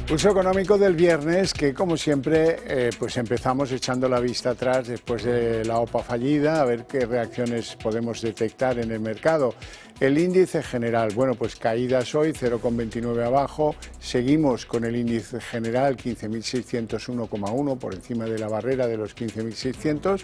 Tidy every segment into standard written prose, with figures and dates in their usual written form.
Pulso económico del viernes que, como siempre, pues empezamos echando la vista atrás después de la OPA fallida, a ver qué reacciones podemos detectar en el mercado. El índice general, bueno, pues caídas hoy, 0,29 abajo. Seguimos con el índice general, 15.601,1, por encima de la barrera de los 15.600.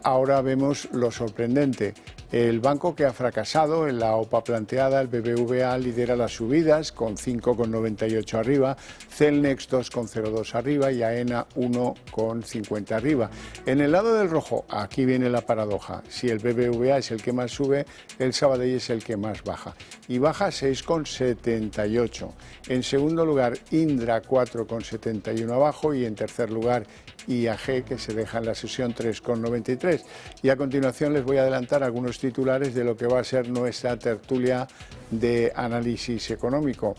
Ahora vemos lo sorprendente. El banco que ha fracasado en la OPA planteada, el BBVA, lidera las subidas con 5,98 arriba, Celnex 2,02 arriba y AENA 1,50 arriba. En el lado del rojo, aquí viene la paradoja. Si el BBVA es el que más sube, el Sabadell es el que más baja. Y baja 6,78. En segundo lugar, Indra 4,71 abajo y en tercer lugar, IAG, que se deja en la sesión 3,93. Y a continuación les voy a adelantar algunos titulares de lo que va a ser nuestra tertulia de análisis económico,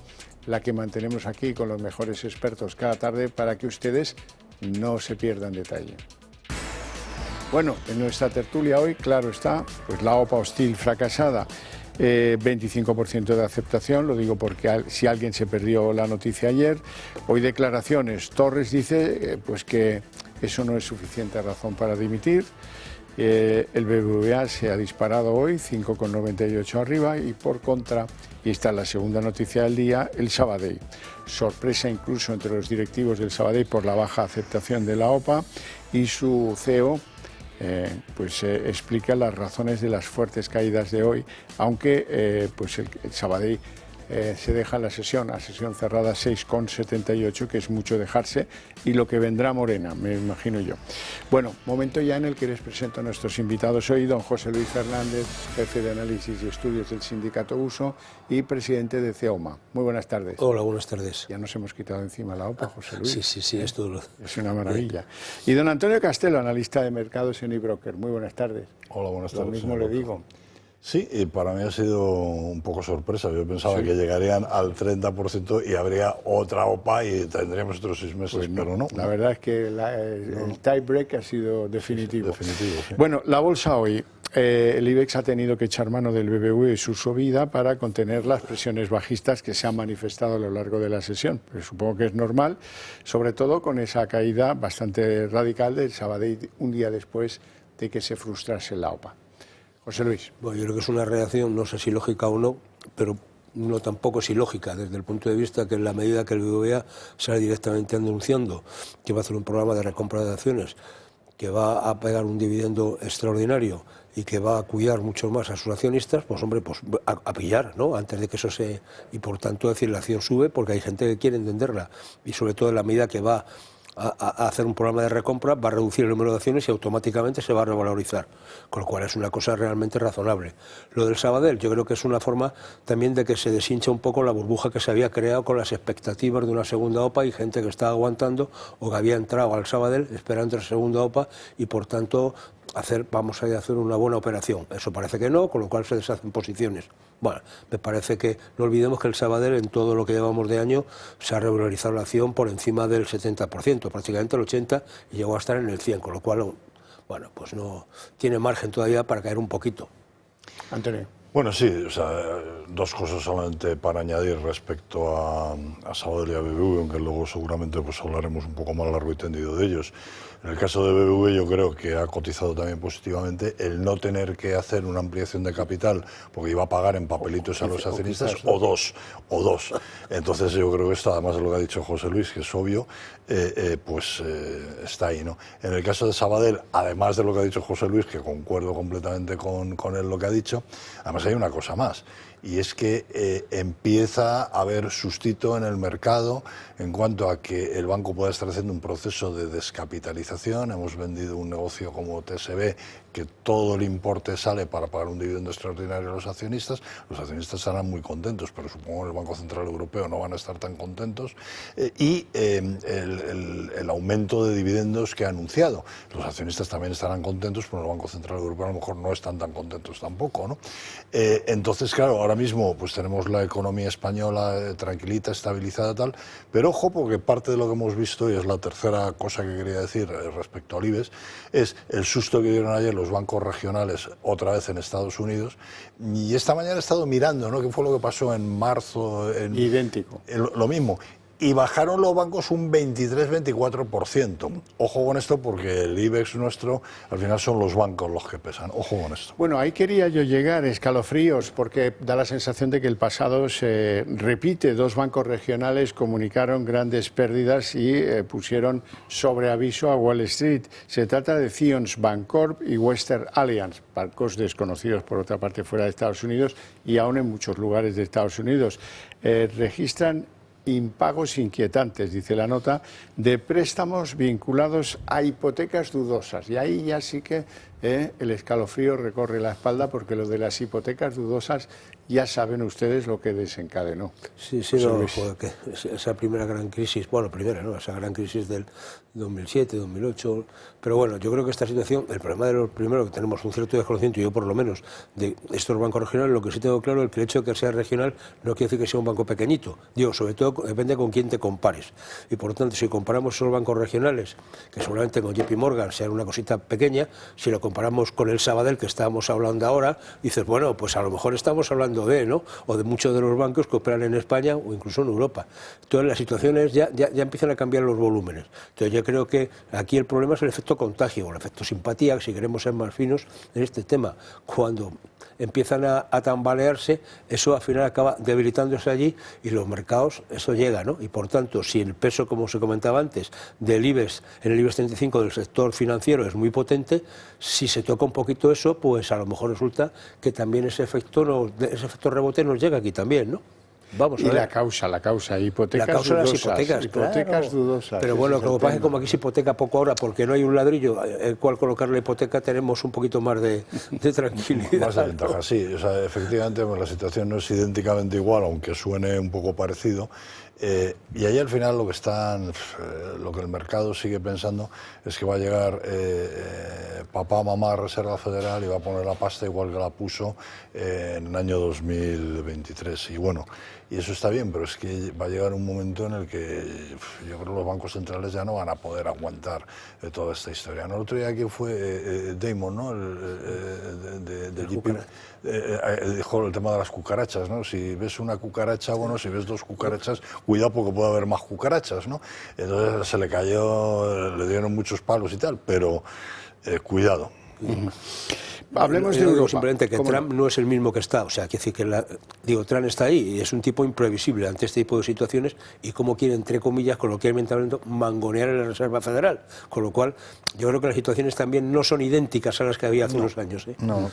la que mantenemos aquí con los mejores expertos cada tarde para que ustedes no se pierdan detalle. Bueno, en nuestra tertulia hoy, claro está, pues la OPA hostil fracasada. 25% de aceptación, lo digo porque si alguien se perdió la noticia ayer. Hoy declaraciones. Torres dice pues que eso no es suficiente razón para dimitir. El BBVA se ha disparado hoy, 5,98 arriba, y por contra, y esta es la segunda noticia del día, el Sabadell. Sorpresa incluso entre los directivos del Sabadell por la baja aceptación de la OPA, y su CEO explica las razones de las fuertes caídas de hoy, aunque pues el Sabadell se deja la sesión, a sesión cerrada 6,78, que es mucho dejarse, y lo que vendrá Morena, me imagino yo. Bueno, momento ya en el que les presento a nuestros invitados hoy, don José Luis Fernández, jefe de análisis y estudios del Sindicato Uso y presidente de CEOMA. Muy buenas tardes. Hola, buenas tardes. Ya nos hemos quitado encima la OPA, José Luis. Sí, es todo. Es una maravilla. Y don Antonio Castelo, analista de mercados en eBroker. Muy buenas tardes. Hola, buenas tardes. Lo mismo le digo. Sí, y para mí ha sido un poco sorpresa. Yo pensaba que llegarían al 30% y habría otra OPA y tendríamos otros 6 meses, pues no, pero no. La verdad es que el tie break ha sido definitivo. Sí, definitivo, sí. Bueno, la bolsa hoy. El IBEX ha tenido que echar mano del BBVA y su subida para contener las presiones bajistas que se han manifestado a lo largo de la sesión. Pero supongo que es normal, sobre todo con esa caída bastante radical del Sabadell un día después de que se frustrase la OPA. José Luis. Bueno, yo creo que es una reacción, no sé si lógica o no, pero no tampoco es ilógica, desde el punto de vista que en la medida que el BBVA sale directamente anunciando que va a hacer un programa de recompra de acciones, que va a pegar un dividendo extraordinario y que va a cuidar mucho más a sus accionistas, pues hombre, pues a pillar, ¿no? Antes de que eso se... Y por tanto, decir, la acción sube porque hay gente que quiere entenderla, y sobre todo en la medida que va a hacer un programa de recompra, va a reducir el número de acciones y automáticamente se va a revalorizar, con lo cual es una cosa realmente razonable. Lo del Sabadell, yo creo que es una forma también de que se deshincha un poco la burbuja que se había creado con las expectativas de una segunda OPA y gente que estaba aguantando o que había entrado al Sabadell esperando la segunda OPA y por tanto vamos a hacer una buena operación. Eso parece que no, con lo cual se deshacen posiciones. Bueno, me parece que no olvidemos que el Sabadell en todo lo que llevamos de año se ha revalorizado la acción por encima del 70%, prácticamente el 80%, y llegó a estar en el 100%, con lo cual, bueno, pues no tiene margen todavía para caer un poquito. Antonio. Bueno, sí, o sea, dos cosas solamente para añadir respecto a Sabadell y a BBV, aunque luego seguramente pues hablaremos un poco más largo y tendido de ellos. En el caso de BBV yo creo que ha cotizado también positivamente el no tener que hacer una ampliación de capital porque iba a pagar en papelitos a los accionistas o dos. Entonces yo creo que esto, además de lo que ha dicho José Luis, que es obvio, está ahí, ¿no? En el caso de Sabadell, además de lo que ha dicho José Luis, que concuerdo completamente con él lo que ha dicho, además hay una cosa más, y es que empieza a haber sustito en el mercado en cuanto a que el banco pueda estar haciendo un proceso de descapitalización. Hemos vendido un negocio como TSB, que todo el importe sale para pagar un dividendo extraordinario a los accionistas estarán muy contentos, pero supongo que el Banco Central Europeo no van a estar tan contentos, y el aumento de dividendos que ha anunciado. Los accionistas también estarán contentos, pero el Banco Central Europeo a lo mejor no están tan contentos tampoco, ¿no? Entonces, claro, ahora mismo pues tenemos la economía española tranquilita, estabilizada, tal, pero ojo, porque parte de lo que hemos visto, y es la tercera cosa que quería decir respecto al IBEX, es el susto que dieron ayer los bancos regionales otra vez en Estados Unidos. Y esta mañana he estado mirando, ¿no?, qué fue lo que pasó en marzo. Idéntico. Lo mismo. Y bajaron los bancos un 23-24%. Ojo con esto, porque el IBEX nuestro, al final son los bancos los que pesan. Ojo con esto. Bueno, ahí quería yo llegar, escalofríos, porque da la sensación de que el pasado se repite. Dos bancos regionales comunicaron grandes pérdidas y pusieron sobre aviso a Wall Street. Se trata de Zions Bancorp y Western Alliance, bancos desconocidos por otra parte fuera de Estados Unidos y aún en muchos lugares de Estados Unidos. Registran impagos inquietantes, dice la nota, de préstamos vinculados a hipotecas dudosas. Y ahí ya sí que el escalofrío recorre la espalda, porque lo de las hipotecas dudosas ya saben ustedes lo que desencadenó. Sí, no, que esa primera gran crisis, bueno, primera, ¿no?, esa gran crisis del 2007, 2008, pero bueno, yo creo que esta situación, el problema de lo primero, que tenemos un cierto desconocimiento, yo por lo menos, de estos bancos regionales, lo que sí tengo claro es que el hecho de que sea regional no quiere decir que sea un banco pequeñito, digo, sobre todo depende con quién te compares, y por lo tanto, si comparamos esos bancos regionales, que seguramente con JP Morgan sea una cosita pequeña, si lo comparamos con el Sabadell que estábamos hablando ahora, dices, bueno, pues a lo mejor estamos hablando de, ¿no?, o de muchos de los bancos que operan en España o incluso en Europa. Entonces las situaciones ya empiezan a cambiar los volúmenes. Entonces yo creo que aquí el problema es el efecto contagio, o el efecto simpatía, si queremos ser más finos en este tema. Cuando empiezan a tambalearse, eso al final acaba debilitándose allí y los mercados, eso llega, ¿no? Y por tanto, si el peso, como se comentaba antes, del IBEX, en el IBEX 35 del sector financiero es muy potente, si se toca un poquito eso, pues a lo mejor resulta que también ese efecto rebote nos llega aquí también, ¿no? Vamos a ver. La causa, hipotecas la causa dudosas. De las hipotecas, claro. Dudosas. Pero bueno, como pasa que como aquí se hipoteca poco ahora, porque no hay un ladrillo el cual colocar la hipoteca, tenemos un poquito más de tranquilidad. Más de ventaja, sí. O sea, efectivamente, pues, la situación no es idénticamente igual, aunque suene un poco parecido. Y ahí al final lo que el mercado sigue pensando es que va a llegar papá, mamá, Reserva Federal, y va a poner la pasta igual que la puso en el año 2023. Y bueno, y eso está bien, pero es que va a llegar un momento en el que yo creo que los bancos centrales ya no van a poder aguantar toda esta historia. ¿No? El otro día aquí fue Damon, ¿no?, de JP, dijo el tema de las cucarachas, ¿no? Si ves una cucaracha, bueno, si ves dos cucarachas, cuidado porque puede haber más cucarachas, ¿no? Entonces se le cayó, le dieron muchos palos y tal, pero cuidado. Hablemos de Europa. Simplemente que Trump no es el mismo que está, o sea, quiere decir que Trump está ahí y es un tipo imprevisible ante este tipo de situaciones y cómo quiere, entre comillas, coloquialmente hablando, mangonear en la Reserva Federal, con lo cual yo creo que las situaciones también no son idénticas a las que había hace unos años. No.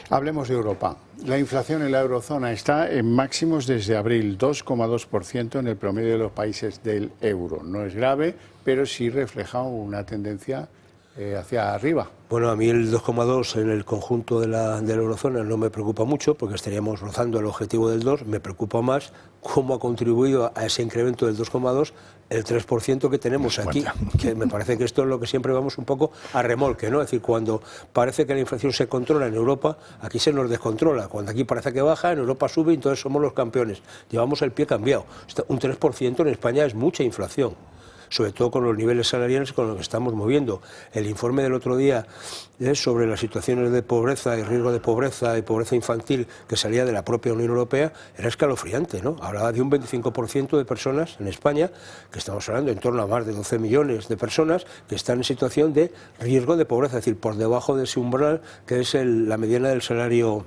Hablemos de Europa. La inflación en la eurozona está en máximos desde abril, 2,2% en el promedio de los países del euro. No es grave, pero sí refleja una tendencia hacia arriba. Bueno, a mí el 2,2 en el conjunto de la eurozona no me preocupa mucho, porque estaríamos rozando el objetivo del 2. Me preocupa más cómo ha contribuido a ese incremento del 2,2 el 3% que tenemos aquí, que me parece que esto es lo que siempre vamos un poco a remolque, ¿no? Es decir, cuando parece que la inflación se controla en Europa, aquí se nos descontrola. Cuando aquí parece que baja, en Europa sube y entonces somos los campeones. Llevamos el pie cambiado. Un 3% en España es mucha inflación, sobre todo con los niveles salariales con los que estamos moviendo. El informe del otro día sobre las situaciones de pobreza y riesgo de pobreza y pobreza infantil que salía de la propia Unión Europea era escalofriante, ¿no? Hablaba de un 25% de personas en España, que estamos hablando en torno a más de 12 millones de personas que están en situación de riesgo de pobreza, es decir, por debajo de ese umbral que es la mediana del salario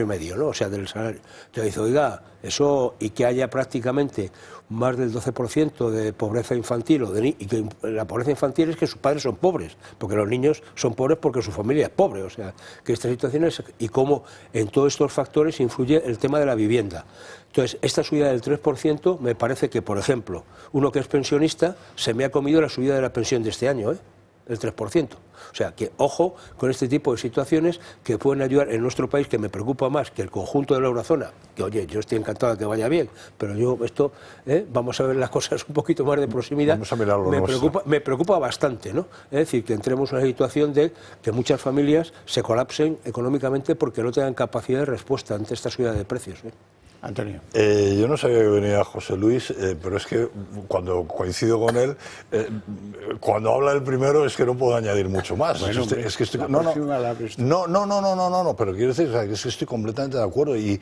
medio, ¿no? O sea, del salario. Entonces dice, oiga, eso, y que haya prácticamente más del 12% de pobreza infantil, y que la pobreza infantil es que sus padres son pobres, porque los niños son pobres porque su familia es pobre, o sea, que estas situaciones, y cómo en todos estos factores influye el tema de la vivienda. Entonces, esta subida del 3% me parece que, por ejemplo, uno que es pensionista se me ha comido la subida de la pensión de este año, ¿eh? el 3%. O sea, que ojo con este tipo de situaciones que pueden ayudar en nuestro país, que me preocupa más que el conjunto de la eurozona, que oye, yo estoy encantado de que vaya bien, pero yo esto, vamos a ver las cosas un poquito más de proximidad, vamos a mirarlo me preocupa bastante, ¿no? Es decir, que entremos en una situación de que muchas familias se colapsen económicamente porque no tengan capacidad de respuesta ante esta subida de precios. Antonio. Yo no sabía que venía José Luis, pero es que cuando coincido con él, cuando habla el primero es que no puedo añadir mucho más. Bueno, es que estoy, no, pero quiero decir, o sea, que es que estoy completamente de acuerdo y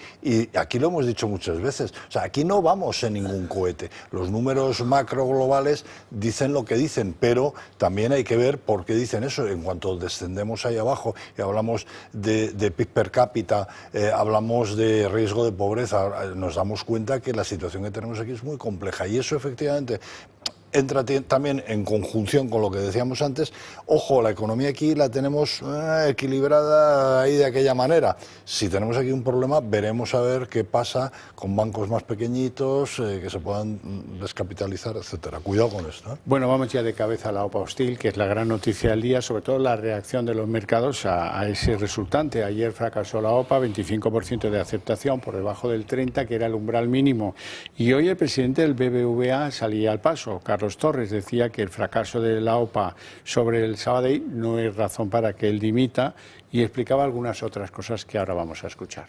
aquí lo hemos dicho muchas veces. O sea, aquí no vamos en ningún cohete. Los números macro globales dicen lo que dicen, pero también hay que ver por qué dicen eso. En cuanto descendemos ahí abajo y hablamos de PIB per cápita, hablamos de riesgo de pobreza, nos damos cuenta que la situación que tenemos aquí es muy compleja y eso efectivamente entra también en conjunción con lo que decíamos antes. Ojo, la economía aquí la tenemos equilibrada ahí de aquella manera. Si tenemos aquí un problema, veremos a ver qué pasa con bancos más pequeñitos, que se puedan descapitalizar, etcétera. Cuidado con esto, ¿eh? Bueno, vamos ya de cabeza a la OPA hostil, que es la gran noticia del día, sobre todo la reacción de los mercados a ese resultante. Ayer fracasó la OPA, 25% de aceptación, por debajo del 30%, que era el umbral mínimo. Y hoy el presidente del BBVA salía al paso, Carlos Torres, decía que el fracaso de la OPA sobre el Sabadell no es razón para que él dimita y explicaba algunas otras cosas que ahora vamos a escuchar.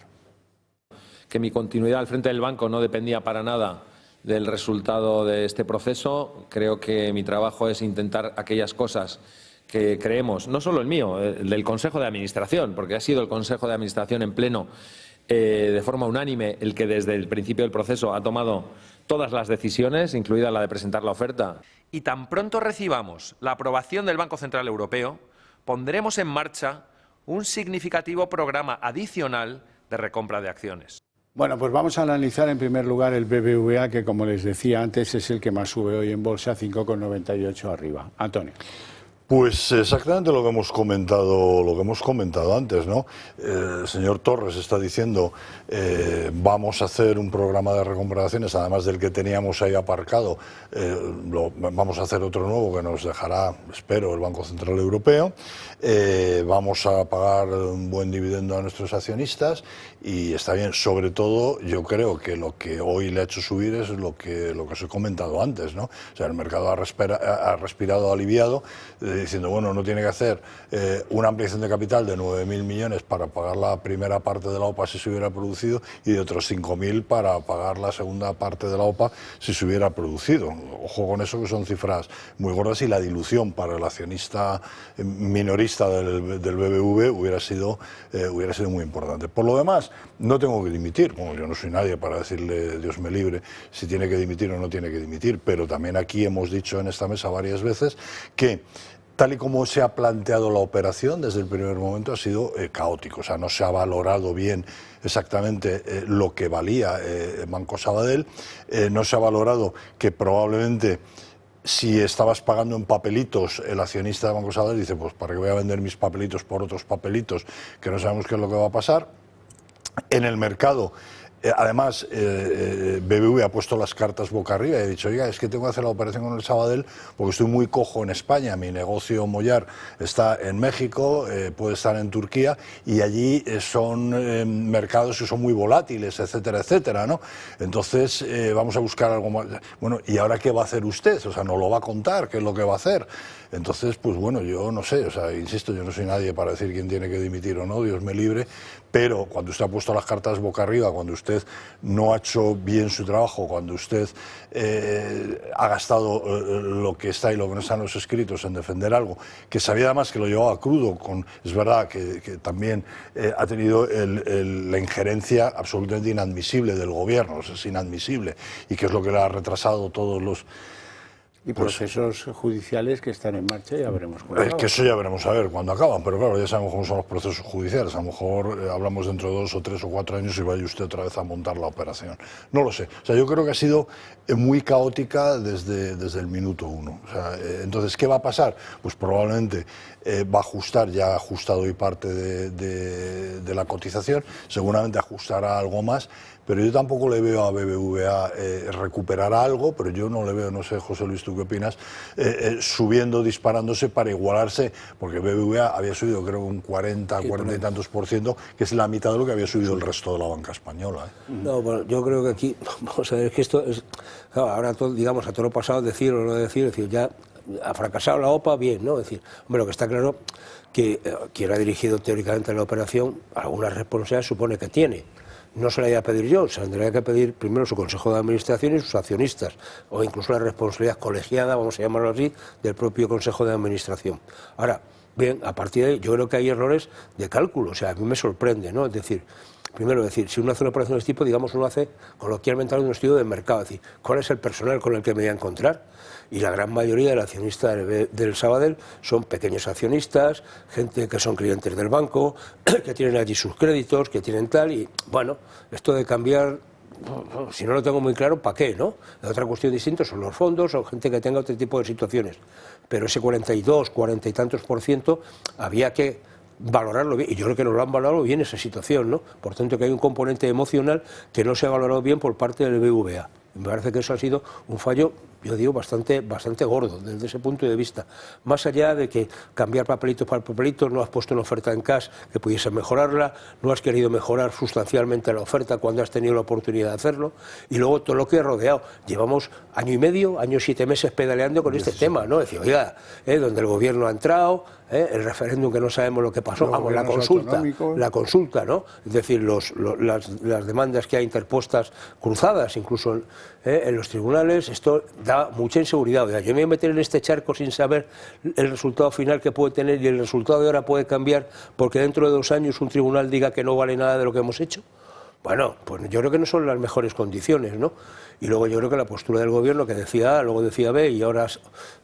Que mi continuidad al frente del banco no dependía para nada del resultado de este proceso. Creo que mi trabajo es intentar aquellas cosas que creemos, no solo el mío, el del Consejo de Administración, porque ha sido el Consejo de Administración en pleno, de forma unánime, el que desde el principio del proceso ha tomado todas las decisiones, incluida la de presentar la oferta. Y tan pronto recibamos la aprobación del Banco Central Europeo, pondremos en marcha un significativo programa adicional de recompra de acciones. Bueno, pues vamos a analizar en primer lugar el BBVA, que como les decía antes es el que más sube hoy en bolsa, 5,98 arriba. Antonio. Pues exactamente lo que hemos comentado antes, ¿no? El señor Torres está diciendo vamos a hacer un programa de recompra de acciones, además del que teníamos ahí aparcado, vamos a hacer otro nuevo que nos dejará, espero, el Banco Central Europeo, vamos a pagar un buen dividendo a nuestros accionistas y está bien. Sobre todo, yo creo que lo que hoy le ha hecho subir es lo que os he comentado antes, ¿no? O sea, el mercado ha respirado aliviado, diciendo, bueno, no tiene que hacer una ampliación de capital de 9.000 millones para pagar la primera parte de la OPA si se hubiera producido y de otros 5.000 para pagar la segunda parte de la OPA si se hubiera producido. Ojo con eso, que son cifras muy gordas, y la dilución para el accionista minorista del BBV hubiera sido muy importante. Por lo demás, no tengo que dimitir. Bueno, yo no soy nadie para decirle, Dios me libre, si tiene que dimitir o no tiene que dimitir, pero también aquí hemos dicho en esta mesa varias veces que tal y como se ha planteado la operación desde el primer momento ha sido caótico. O sea, no se ha valorado bien exactamente lo que valía Banco Sabadell, no se ha valorado que probablemente si estabas pagando en papelitos, el accionista de Banco Sabadell dice, pues ¿para qué voy a vender mis papelitos por otros papelitos que no sabemos qué es lo que va a pasar? En el mercado, además, BBV ha puesto las cartas boca arriba y ha dicho, oiga, es que tengo que hacer la operación con el Sabadell porque estoy muy cojo en España, mi negocio Mollar está en México, puede estar en Turquía, y allí son mercados que son muy volátiles, etcétera, etcétera, ¿no? Entonces, vamos a buscar algo más. Bueno, ¿y ahora qué va a hacer usted? O sea, ¿no lo va a contar? ¿Qué es lo que va a hacer? Entonces, pues bueno, yo no sé, o sea, insisto, yo no soy nadie para decir quién tiene que dimitir o no, Dios me libre, pero cuando usted ha puesto las cartas boca arriba, cuando usted no ha hecho bien su trabajo, cuando usted ha gastado lo que está y lo que no está en los escritos en defender algo, que sabía además que lo llevaba crudo, es verdad que también ha tenido la injerencia absolutamente inadmisible del gobierno, es inadmisible, y que es lo que le ha retrasado todos los... Y procesos judiciales que están en marcha, ya veremos cuándo acaban. Que eso ya veremos a ver cuándo acaban, pero claro, ya sabemos cómo son los procesos judiciales. A lo mejor hablamos dentro de 2 o 3 o 4 años y vaya usted otra vez a montar la operación. No lo sé. O sea, yo creo que ha sido muy caótica desde el minuto 1. O sea, entonces, ¿qué va a pasar? Pues probablemente va a ajustar, ya ha ajustado hoy parte de la cotización, seguramente ajustará algo más, pero yo tampoco le veo a BBVA recuperar algo, pero yo no le veo, no sé, José Luis, ¿tú qué opinas? Subiendo, disparándose para igualarse, porque BBVA había subido creo un 40 y tantos %, que es la mitad de lo que había subido el resto de la banca española. No, bueno, yo creo que aquí, vamos a ver, es que esto es, claro, ahora todo, digamos, a todo lo pasado, decir o no decir, ya ha fracasado la OPA, bien, ¿no? Es decir, hombre, lo que está claro que quien ha dirigido teóricamente la operación, alguna responsabilidad supone que tiene. No se la voy a pedir yo, se tendría que pedir primero su Consejo de Administración y sus accionistas, o incluso la responsabilidad colegiada, vamos a llamarlo así, del propio Consejo de Administración. Ahora, bien, a partir de ahí, yo creo que hay errores de cálculo, o sea, a mí me sorprende, ¿no? Es decir, primero, si uno hace una operación de este tipo, digamos, uno hace coloquialmente un estudio de mercado, es decir, ¿cuál es el personal con el que me voy a encontrar? Y la gran mayoría del accionista del Sabadell son pequeños accionistas, gente que son clientes del banco, que tienen allí sus créditos, que tienen tal, y bueno, esto de cambiar, si no lo tengo muy claro, ¿para qué, no? Otra cuestión distinta son los fondos o gente que tenga otro tipo de situaciones, pero ese 42, 40 y tantos % había que valorarlo bien, y yo creo que no lo han valorado bien esa situación, ¿no? Por tanto, que hay un componente emocional que no se ha valorado bien por parte del BBVA. Me parece que eso ha sido un fallo, yo digo, bastante gordo desde ese punto de vista. Más allá de que cambiar papelitos por papelitos, no has puesto una oferta en cash que pudiese mejorarla, no has querido mejorar sustancialmente la oferta cuando has tenido la oportunidad de hacerlo, y luego todo lo que ha rodeado. Llevamos año y medio, año 7 meses pedaleando con este tema, ¿no? Es decir, oiga, donde el gobierno ha entrado, el referéndum que no sabemos lo que pasó, vamos, la consulta, ¿no? Es decir, las demandas que hay interpuestas cruzadas, incluso en los tribunales, esto da mucha inseguridad. Oiga, yo me voy a meter en este charco sin saber el resultado final que puede tener, y el resultado de ahora puede cambiar porque dentro de 2 años un tribunal diga que no vale nada de lo que hemos hecho. Bueno, pues yo creo que no son las mejores condiciones, ¿no? Y luego yo creo que la postura del gobierno, que decía A, luego decía B, y ahora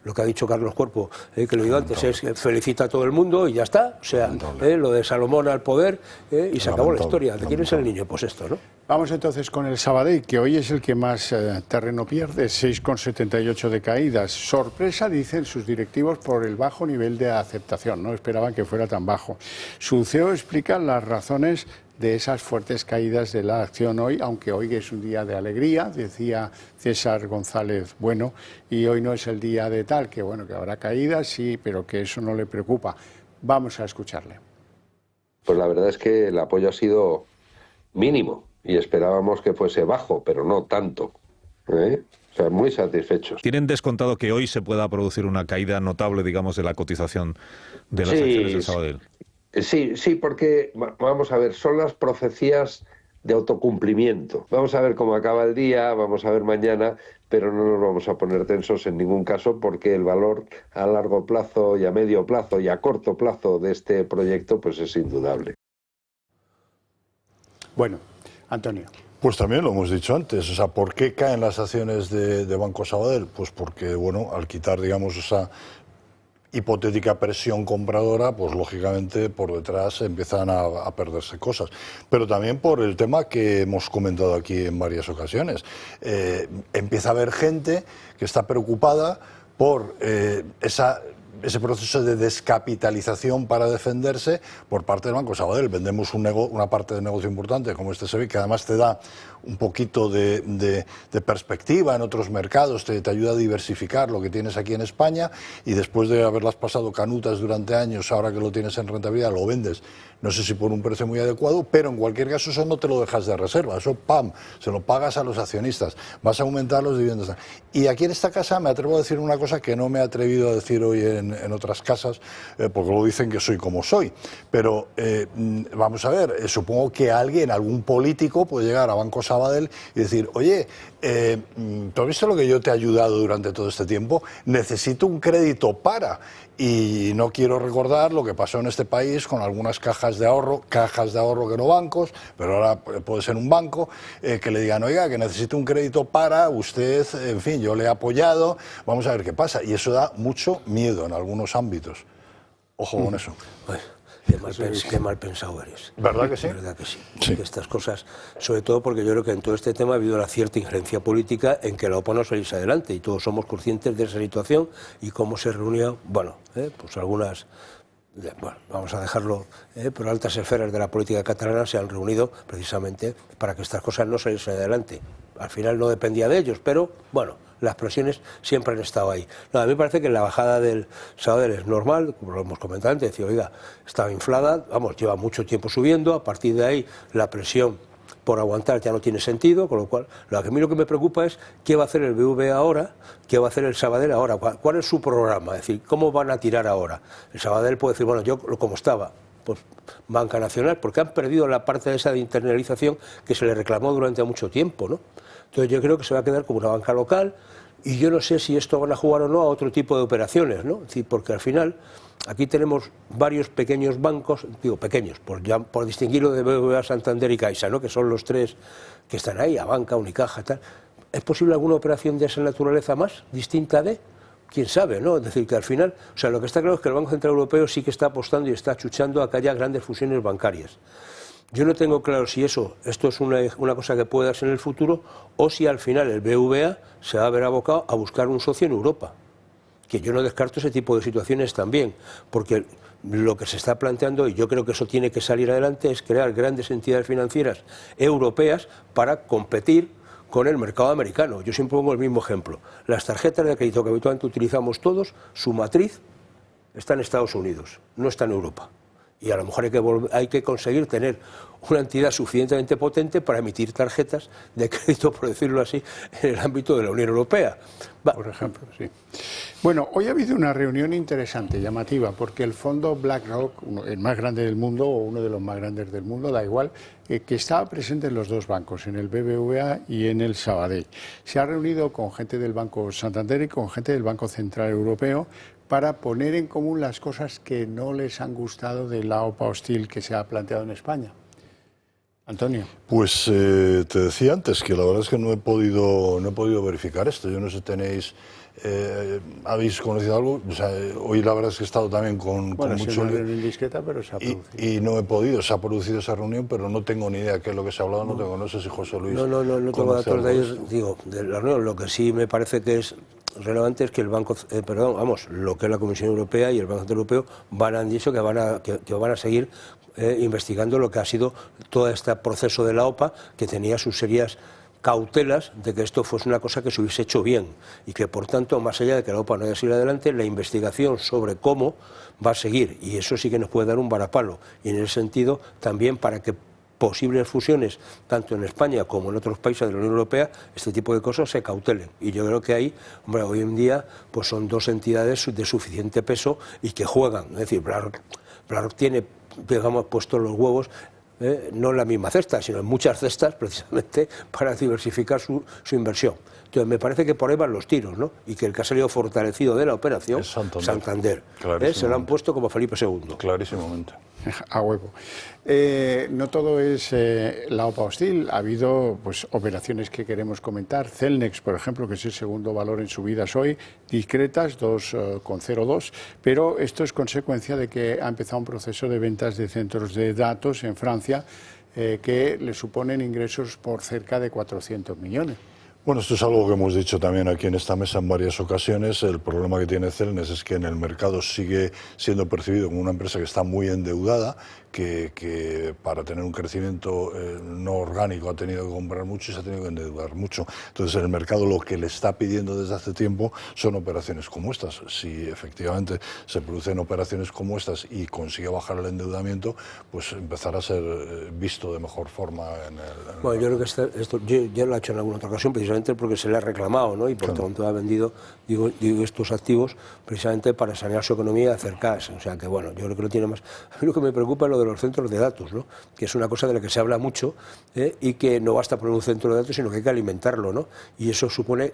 lo que ha dicho Carlos Cuerpo, que lo digo antes, es que felicita a todo el mundo y ya está. O sea, lo de Salomón al poder, y se acabó la historia. ¿De quién es el niño? Pues esto, ¿no? Vamos entonces con el Sabadell, que hoy es el que más terreno pierde, 6,78 de caídas. Sorpresa, dicen sus directivos, por el bajo nivel de aceptación. No esperaban que fuera tan bajo. Su CEO explica las razones de esas fuertes caídas de la acción hoy, aunque hoy es un día de alegría, decía César González Bueno, y hoy no es el día de tal, que bueno, que habrá caídas, sí, pero que eso no le preocupa. Vamos a escucharle. Pues la verdad es que el apoyo ha sido mínimo y esperábamos que fuese bajo, pero no tanto, ¿eh? O sea, muy satisfechos. ¿Tienen descontado que hoy se pueda producir una caída notable, digamos, de la cotización de las acciones del Sabadell? Sí, porque, vamos a ver, son las profecías de autocumplimiento. Vamos a ver cómo acaba el día, vamos a ver mañana, pero no nos vamos a poner tensos en ningún caso, porque el valor a largo plazo y a medio plazo y a corto plazo de este proyecto pues es indudable. Bueno, Antonio. Pues también lo hemos dicho antes, o sea, ¿por qué caen las acciones de Banco Sabadell? Pues porque, bueno, al quitar, digamos, esa hipotética presión compradora, pues lógicamente por detrás empiezan a perderse cosas. Pero también por el tema que hemos comentado aquí en varias ocasiones. Empieza a haber gente que está preocupada por ese proceso de descapitalización para defenderse por parte del Banco Sabadell. Vendemos una parte del negocio importante como este SEBI, que además te da un poquito de perspectiva en otros mercados, te ayuda a diversificar lo que tienes aquí en España, y después de haberlas pasado canutas durante años, ahora que lo tienes en rentabilidad, lo vendes, no sé si por un precio muy adecuado, pero en cualquier caso eso no te lo dejas de reserva, eso ¡pam!, se lo pagas a los accionistas, vas a aumentar los dividendos. Y aquí en esta casa me atrevo a decir una cosa que no me he atrevido a decir hoy en otras casas, porque lo dicen que soy como soy, pero vamos a ver, supongo que algún político puede llegar a Banco Sabadell y decir, oye, ¿tú has visto lo que yo te he ayudado durante todo este tiempo? Necesito un crédito para... Y no quiero recordar lo que pasó en este país con algunas cajas de ahorro que no bancos, pero ahora puede ser un banco, que le digan, oiga, que necesito un crédito para usted, en fin, yo le he apoyado, vamos a ver qué pasa. Y eso da mucho miedo en algunos ámbitos. Ojo con eso. Qué mal pensado eres. ¿Verdad que sí? ¿Verdad que sí? Sí. Que estas cosas, sobre todo porque yo creo que en todo este tema ha habido una cierta injerencia política en que la OPA no salís adelante, y todos somos conscientes de esa situación y cómo se reunía, bueno, pues algunas Bueno, vamos a dejarlo, pero altas esferas de la política catalana se han reunido precisamente para que estas cosas no saliesen adelante. Al final no dependía de ellos, pero bueno, las presiones siempre han estado ahí. No, a mí me parece que la bajada del Sabadell es normal, como lo hemos comentado antes, decía, oiga, estaba inflada, vamos, lleva mucho tiempo subiendo, a partir de ahí la presión por aguantar ya no tiene sentido, con lo cual, a mí lo que me preocupa es qué va a hacer el BBVA ahora, qué va a hacer el Sabadell ahora, cuál es su programa, es decir, cómo van a tirar ahora. El Sabadell puede decir, bueno, yo como estaba, pues banca nacional, porque han perdido la parte esa de internalización que se le reclamó durante mucho tiempo, ¿no? Entonces yo creo que se va a quedar como una banca local y yo no sé si esto van a jugar o no a otro tipo de operaciones, ¿no? Es decir, porque al final aquí tenemos varios pequeños bancos, digo pequeños, por distinguirlo de BBVA, Santander y Caixa, ¿no? Que son los tres que están ahí, Abanca, Unicaja, tal. ¿Es posible alguna operación de esa naturaleza más, distinta de? Quién sabe, ¿no? Es decir, que al final, o sea, lo que está claro es que el Banco Central Europeo sí que está apostando y está achuchando a que haya grandes fusiones bancarias. Yo no tengo claro si esto es una cosa que pueda ser en el futuro o si al final el BBVA se va a ver abocado a buscar un socio en Europa. Que yo no descarto ese tipo de situaciones también, porque lo que se está planteando, y yo creo que eso tiene que salir adelante, es crear grandes entidades financieras europeas para competir con el mercado americano. Yo siempre pongo el mismo ejemplo. Las tarjetas de crédito que habitualmente utilizamos todos, su matriz está en Estados Unidos, no está en Europa. Y a lo mejor hay que conseguir tener una entidad suficientemente potente para emitir tarjetas de crédito, por decirlo así, en el ámbito de la Unión Europea. Por ejemplo, sí. Bueno, hoy ha habido una reunión interesante, llamativa, porque el fondo BlackRock, el más grande del mundo, o uno de los más grandes del mundo, da igual, que estaba presente en los dos bancos, en el BBVA y en el Sabadell. Se ha reunido con gente del Banco Santander y con gente del Banco Central Europeo para poner en común las cosas que no les han gustado de la OPA hostil que se ha planteado en España. Antonio. Pues te decía antes que la verdad es que no he podido verificar esto. Yo no sé, ¿habéis conocido algo? O sea, hoy la verdad es que he estado también con mucho... Una reunión discreta, pero se ha producido. Y no he podido, se ha producido esa reunión, pero no tengo ni idea qué es lo que se ha hablado, no sé si José Luis... No tengo datos de ellos, digo, de la reunión. Lo que sí me parece que es relevante es que el Banco, lo que es la Comisión Europea y el Banco Central Europeo han dicho que van a seguir investigando lo que ha sido todo este proceso de la OPA, que tenía sus serias cautelas de que esto fuese una cosa que se hubiese hecho bien y que, por tanto, más allá de que la OPA no haya sido adelante, la investigación sobre cómo va a seguir, y eso sí que nos puede dar un varapalo, y en ese sentido también para que posibles fusiones, tanto en España como en otros países de la Unión Europea, este tipo de cosas se cautelen. Y yo creo que ahí, hombre, hoy en día pues son dos entidades de suficiente peso y que juegan. Es decir, BlackRock tiene, digamos, puestos los huevos no en la misma cesta, sino en muchas cestas, precisamente para diversificar su inversión. Entonces, me parece que por ahí van los tiros, ¿no? Y que el que ha salido fortalecido de la operación, Santander. Se lo han puesto como Felipe II. Clarísimamente. A huevo. No todo es la OPA hostil, ha habido pues operaciones que queremos comentar. Celnex, por ejemplo, que es el segundo valor en subidas hoy, discretas, 2,02, pero esto es consecuencia de que ha empezado un proceso de ventas de centros de datos en Francia que le suponen ingresos por cerca de 400 millones. Bueno, esto es algo que hemos dicho también aquí en esta mesa en varias ocasiones. El problema que tiene Celnex es que en el mercado sigue siendo percibido como una empresa que está muy endeudada, que para tener un crecimiento no orgánico ha tenido que comprar mucho y se ha tenido que endeudar mucho. Entonces, el mercado lo que le está pidiendo desde hace tiempo son operaciones como estas. Si efectivamente se producen operaciones como estas y consigue bajar el endeudamiento, pues empezará a ser visto de mejor forma en el bueno, yo creo que esto ya lo ha hecho en alguna otra ocasión, precisamente porque se le ha reclamado, ¿no? Y por tanto ha vendido digo, estos activos precisamente para sanear su economía y acercarse. O sea que, bueno, yo creo que no tiene más. A mí lo que me preocupa es lo de los centros de datos, ¿no? Que es una cosa de la que se habla mucho y que no basta poner un centro de datos, sino que hay que alimentarlo, ¿no? Y eso supone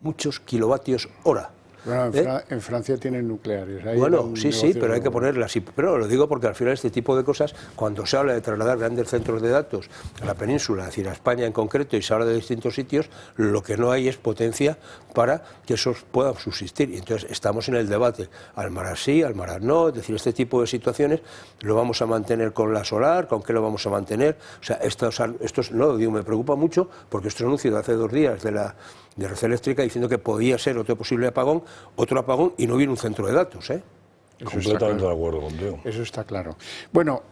muchos kilovatios hora. Bueno, en Francia tienen nucleares. Ahí bueno, sí, pero hay que ponerlas. Pero lo digo porque al final este tipo de cosas, cuando se habla de trasladar grandes centros de datos a la península, es decir, a España en concreto, y se habla de distintos sitios, lo que no hay es potencia para que esos puedan subsistir. Y entonces estamos en el debate, Almaraz sí, Almaraz no, es decir, este tipo de situaciones lo vamos a mantener con la solar, con qué lo vamos a mantener. O sea, estos no lo digo, me preocupa mucho porque esto es anuncio de hace 2 días de Red Eléctrica diciendo que podía ser otro posible apagón, otro apagón y no hubiera un centro de datos, ¿eh? Completamente de acuerdo contigo. Eso está claro. Bueno,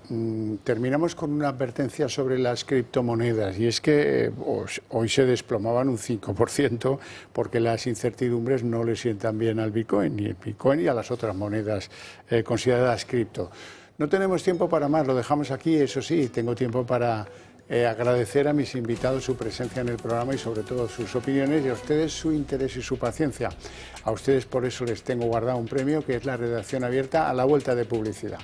terminamos con una advertencia sobre las criptomonedas, y es que hoy se desplomaban un 5% porque las incertidumbres no le sientan bien al Bitcoin, ni al Bitcoin y a las otras monedas consideradas cripto. No tenemos tiempo para más, lo dejamos aquí. Eso sí, tengo tiempo para agradecer a mis invitados su presencia en el programa y sobre todo sus opiniones, y a ustedes su interés y su paciencia. A ustedes por eso les tengo guardado un premio, que es la redacción abierta a la vuelta de publicidad.